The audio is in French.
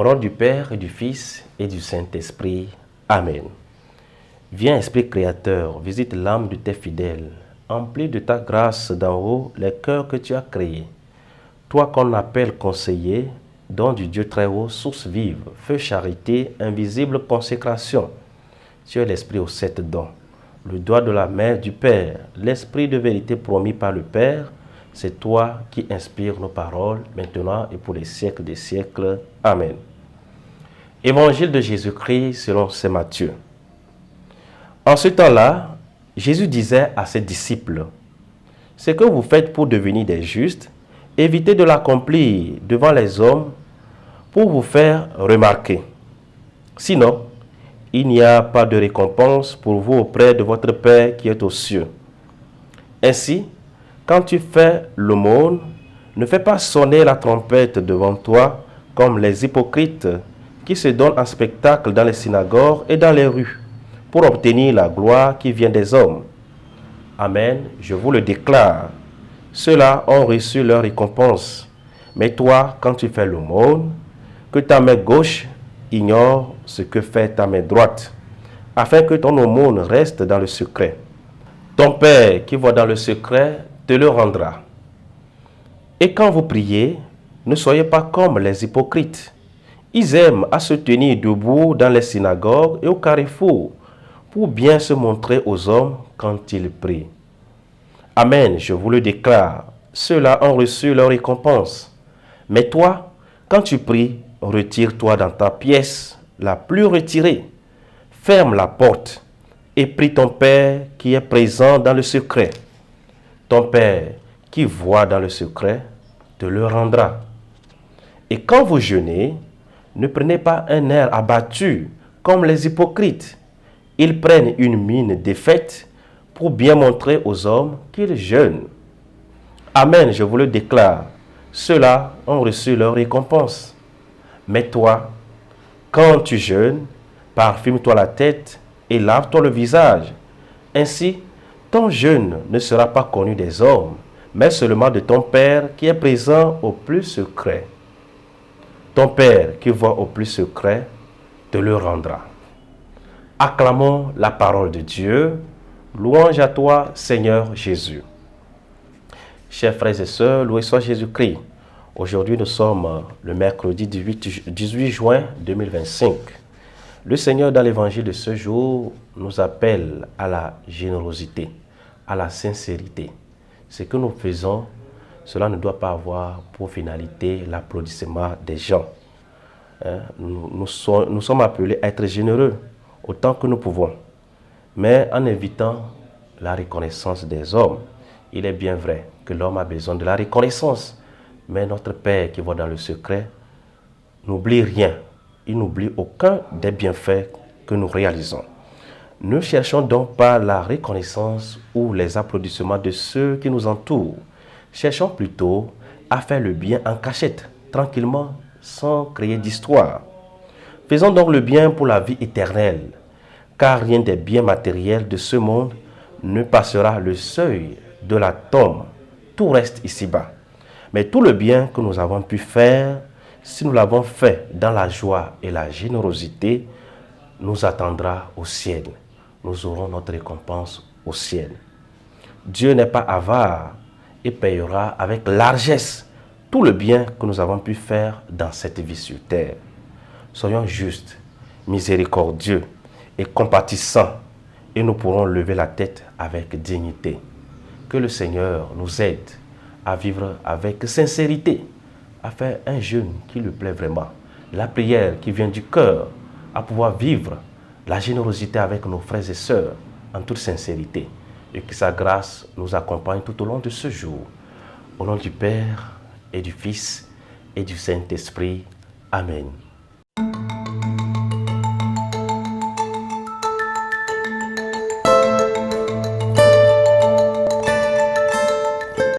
Au nom du Père et du Fils et du Saint-Esprit. Amen. Viens, Esprit Créateur, visite l'âme de tes fidèles. Emplis de ta grâce d'en haut les cœurs que tu as créés. Toi qu'on appelle conseiller, don du Dieu très haut, source vive, feu charité, invisible consécration. Tu es l'Esprit aux 7 dons, le doigt de la main du Père, l'Esprit de vérité promis par le Père. C'est toi qui inspires nos paroles, maintenant et pour les siècles des siècles. Amen. Évangile de Jésus-Christ selon saint Matthieu. En ce temps-là, Jésus disait à ses disciples, « Ce que vous faites pour devenir des justes, évitez de l'accomplir devant les hommes pour vous faire remarquer. Sinon, il n'y a pas de récompense pour vous auprès de votre Père qui est aux cieux. Ainsi, quand tu fais l'aumône, ne fais pas sonner la trompette devant toi comme les hypocrites qui se donnent en spectacle dans les synagogues et dans les rues pour obtenir la gloire qui vient des hommes. Amen, je vous le déclare. Ceux-là ont reçu leur récompense. Mais toi, quand tu fais l'aumône, que ta main gauche ignore ce que fait ta main droite, afin que ton aumône reste dans le secret. Ton Père qui voit dans le secret te le rendra. Et quand vous priez, ne soyez pas comme les hypocrites. Ils aiment à se tenir debout dans les synagogues et au carrefour pour bien se montrer aux hommes quand ils prient. Amen, je vous le déclare, ceux-là ont reçu leur récompense. Mais toi, quand tu pries, retire-toi dans ta pièce la plus retirée. Ferme la porte et prie ton Père qui est présent dans le secret. Ton Père qui voit dans le secret te le rendra. Et quand vous jeûnez, ne prenez pas un air abattu comme les hypocrites. Ils prennent une mine défaite pour bien montrer aux hommes qu'ils jeûnent. Amen, je vous le déclare, ceux-là ont reçu leur récompense. Mais toi, quand tu jeûnes, parfume-toi la tête et lave-toi le visage. Ainsi, ton jeûne ne sera pas connu des hommes, mais seulement de ton Père qui est présent au plus secret. Ton Père qui voit au plus secret te le rendra. Acclamons la parole de Dieu. Louange à toi, Seigneur Jésus. Chers frères et sœurs, loué soit Jésus-Christ. Aujourd'hui, nous sommes le mercredi 18 juin 2025. Le Seigneur, dans l'évangile de ce jour, nous appelle à la générosité, à la sincérité. Ce que nous faisons, cela ne doit pas avoir pour finalité l'applaudissement des gens. Nous sommes appelés à être généreux autant que nous pouvons, mais en évitant la reconnaissance des hommes. Il est bien vrai que l'homme a besoin de la reconnaissance, mais notre Père qui voit dans le secret n'oublie rien. Il n'oublie aucun des bienfaits que nous réalisons. Ne cherchons donc pas la reconnaissance ou les applaudissements de ceux qui nous entourent. Cherchons plutôt à faire le bien en cachette, tranquillement, sans créer d'histoire. Faisons donc le bien pour la vie éternelle, car rien des biens matériels de ce monde ne passera le seuil de la tombe. Tout reste ici-bas. Mais tout le bien que nous avons pu faire, si nous l'avons fait dans la joie et la générosité, nous attendra au ciel. Nous aurons notre récompense au ciel. Dieu n'est pas avare et payera avec largesse tout le bien que nous avons pu faire dans cette vie sur terre. Soyons justes, miséricordieux et compatissants, et nous pourrons lever la tête avec dignité. Que le Seigneur nous aide à vivre avec sincérité, à faire un jeûne qui lui plaît vraiment, la prière qui vient du cœur, à pouvoir vivre la générosité avec nos frères et sœurs en toute sincérité, et que sa grâce nous accompagne tout au long de ce jour. Au nom du Père et du Fils et du Saint-Esprit. Amen.